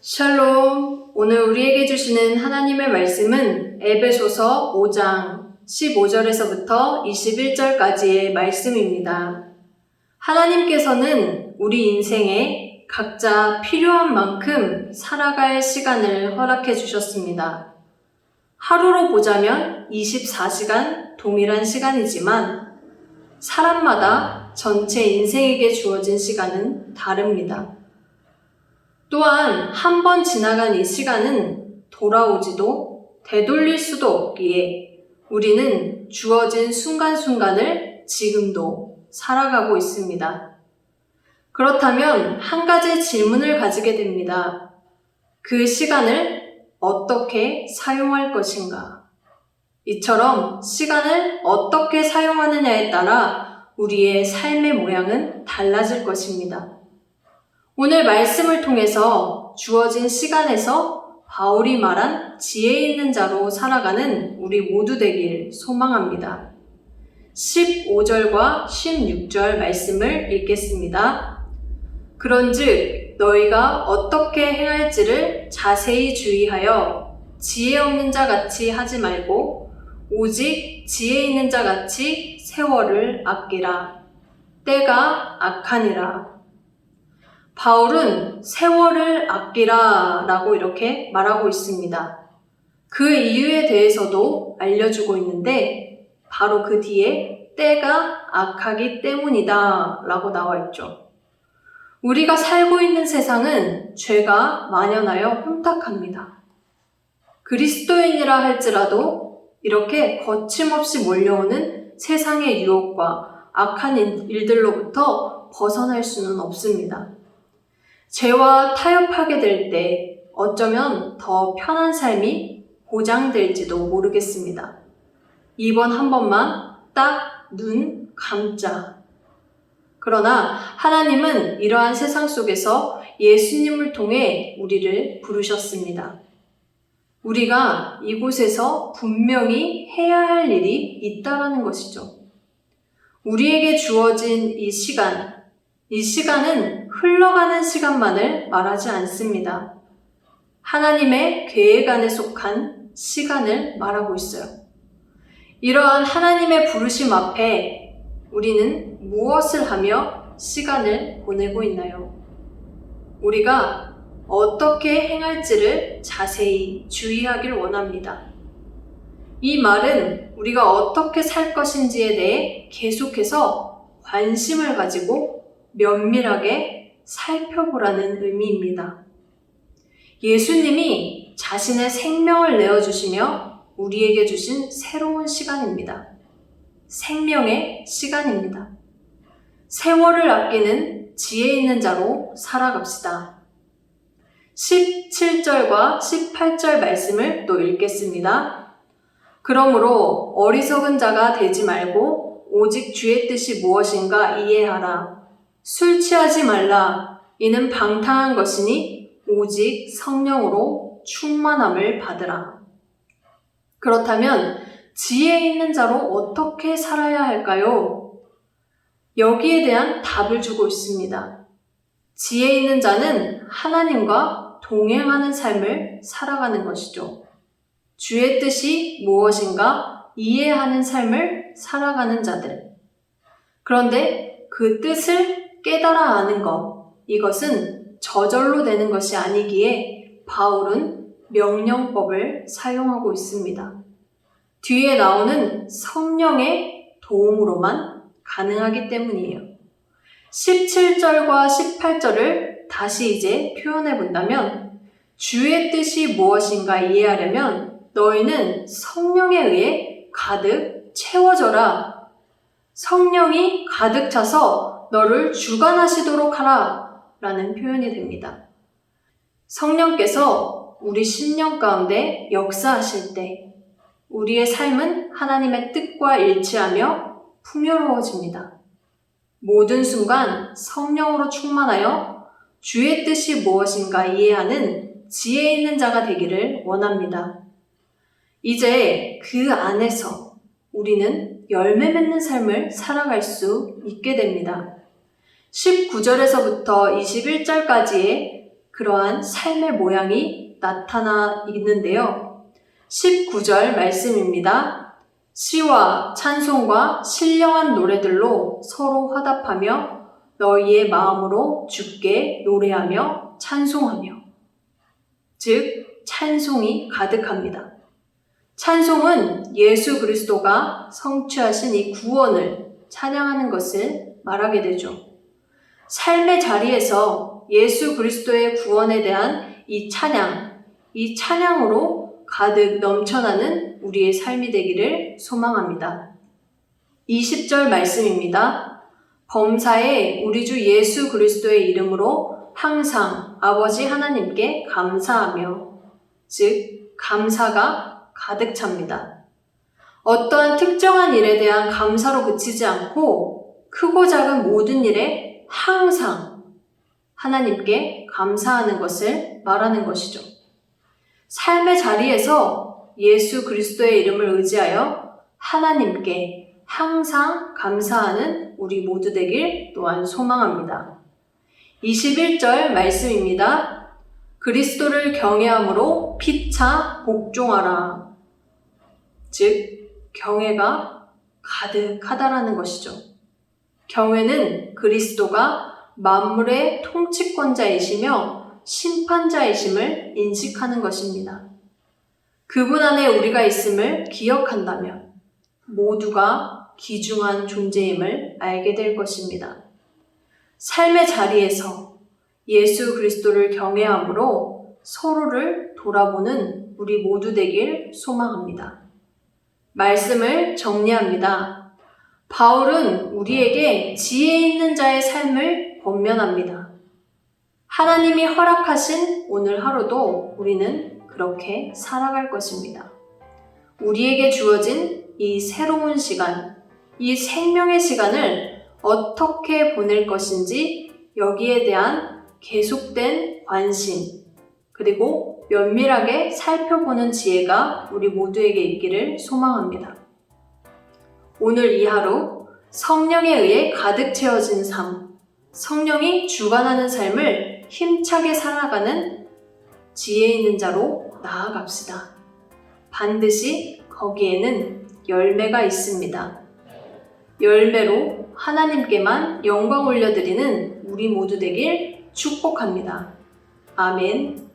샬롬. 오늘 우리에게 주시는 하나님의 말씀은 에베소서 5장 15절에서부터 21절까지의 말씀입니다. 하나님께서는 우리 인생에 각자 필요한 만큼 살아갈 시간을 허락해 주셨습니다. 하루로 보자면 24시간 동일한 시간이지만 사람마다 전체 인생에게 주어진 시간은 다릅니다. 또한 한 번 지나간 이 시간은 돌아오지도 되돌릴 수도 없기에 우리는 주어진 순간순간을 지금도 살아가고 있습니다. 그렇다면 한 가지 질문을 가지게 됩니다. 그 시간을 어떻게 사용할 것인가? 이처럼 시간을 어떻게 사용하느냐에 따라 우리의 삶의 모양은 달라질 것입니다. 오늘 말씀을 통해서 주어진 시간에서 바울이 말한 지혜 있는 자로 살아가는 우리 모두 되길 소망합니다. 15절과 16절 말씀을 읽겠습니다. 그런즉 너희가 어떻게 행할지를 자세히 주의하여 지혜 없는 자 같이 하지 말고 오직 지혜 있는 자 같이 세월을 아끼라. 때가 악하니라. 바울은 세월을 아끼라 라고 이렇게 말하고 있습니다. 그 이유에 대해서도 알려주고 있는데 바로 그 뒤에 때가 악하기 때문이다 라고 나와 있죠. 우리가 살고 있는 세상은 죄가 만연하여 혼탁합니다. 그리스도인이라 할지라도 이렇게 거침없이 몰려오는 세상의 유혹과 악한 일들로부터 벗어날 수는 없습니다. 죄와 타협하게 될 때 어쩌면 더 편한 삶이 보장될지도 모르겠습니다. 이번 한 번만 딱 눈 감자. 그러나 하나님은 이러한 세상 속에서 예수님을 통해 우리를 부르셨습니다. 우리가 이곳에서 분명히 해야 할 일이 있다라는 것이죠. 우리에게 주어진 이 시간은 흘러가는 시간만을 말하지 않습니다. 하나님의 계획 안에 속한 시간을 말하고 있어요. 이러한 하나님의 부르심 앞에 우리는 무엇을 하며 시간을 보내고 있나요? 우리가 어떻게 행할지를 자세히 주의하길 원합니다. 이 말은 우리가 어떻게 살 것인지에 대해 계속해서 관심을 가지고 면밀하게 살펴보라는 의미입니다. 예수님이 자신의 생명을 내어주시며 우리에게 주신 새로운 시간입니다. 생명의 시간입니다. 세월을 아끼는 지혜 있는 자로 살아갑시다. 17절과 18절 말씀을 또 읽겠습니다. 그러므로 어리석은 자가 되지 말고 오직 주의 뜻이 무엇인가 이해하라. 술 취하지 말라. 이는 방탕한 것이니 오직 성령으로 충만함을 받으라. 그렇다면 지혜 있는 자로 어떻게 살아야 할까요? 여기에 대한 답을 주고 있습니다. 지혜 있는 자는 하나님과 동행하는 삶을 살아가는 것이죠. 주의 뜻이 무엇인가 이해하는 삶을 살아가는 자들. 그런데 그 뜻을 깨달아 아는 것, 이것은 저절로 되는 것이 아니기에 바울은 명령법을 사용하고 있습니다. 뒤에 나오는 성령의 도움으로만 가능하기 때문이에요. 17절과 18절을 다시 이제 표현해 본다면 주의 뜻이 무엇인가 이해하려면 너희는 성령에 의해 가득 채워져라. 성령이 가득 차서 너를 주관하시도록 하라 라는 표현이 됩니다. 성령께서 우리 심령 가운데 역사하실 때 우리의 삶은 하나님의 뜻과 일치하며 풍요로워집니다. 모든 순간 성령으로 충만하여 주의 뜻이 무엇인가 이해하는 지혜 있는 자가 되기를 원합니다. 이제 그 안에서 우리는 열매 맺는 삶을 살아갈 수 있게 됩니다. 19절에서부터 21절까지의 그러한 삶의 모양이 나타나 있는데요. 19절 말씀입니다. 시와 찬송과 신령한 노래들로 서로 화답하며 너희의 마음으로 주께 노래하며 찬송하며. 즉 찬송이 가득합니다. 찬송은 예수 그리스도가 성취하신 이 구원을 찬양하는 것을 말하게 되죠. 삶의 자리에서 예수 그리스도의 구원에 대한 이 찬양으로 가득 넘쳐나는 우리의 삶이 되기를 소망합니다. 20절 말씀입니다. 범사에 우리 주 예수 그리스도의 이름으로 항상 아버지 하나님께 감사하며. 즉 감사가 가득 찹니다. 어떠한 특정한 일에 대한 감사로 그치지 않고 크고 작은 모든 일에 항상 하나님께 감사하는 것을 말하는 것이죠. 삶의 자리에서 예수 그리스도의 이름을 의지하여 하나님께 항상 감사하는 우리 모두 되길 또한 소망합니다. 21절 말씀입니다. 그리스도를 경외함으로 피차 복종하라. 즉 경외가 가득하다라는 것이죠. 경외는 그리스도가 만물의 통치권자이시며 심판자이심을 인식하는 것입니다. 그분 안에 우리가 있음을 기억한다면 모두가 귀중한 존재임을 알게 될 것입니다. 삶의 자리에서 예수 그리스도를 경외함으로 서로를 돌아보는 우리 모두 되길 소망합니다. 말씀을 정리합니다. 바울은 우리에게 지혜 있는 자의 삶을 권면합니다. 하나님이 허락하신 오늘 하루도 우리는 그렇게 살아갈 것입니다. 우리에게 주어진 이 새로운 시간, 이 생명의 시간을 어떻게 보낼 것인지 여기에 대한 계속된 관심, 그리고 면밀하게 살펴보는 지혜가 우리 모두에게 있기를 소망합니다. 오늘 이 하루 성령에 의해 가득 채워진 삶, 성령이 주관하는 삶을 힘차게 살아가는 지혜 있는 자로 나아갑시다. 반드시 거기에는 열매가 있습니다. 열매로 하나님께만 영광 올려드리는 우리 모두 되길 축복합니다. 아멘.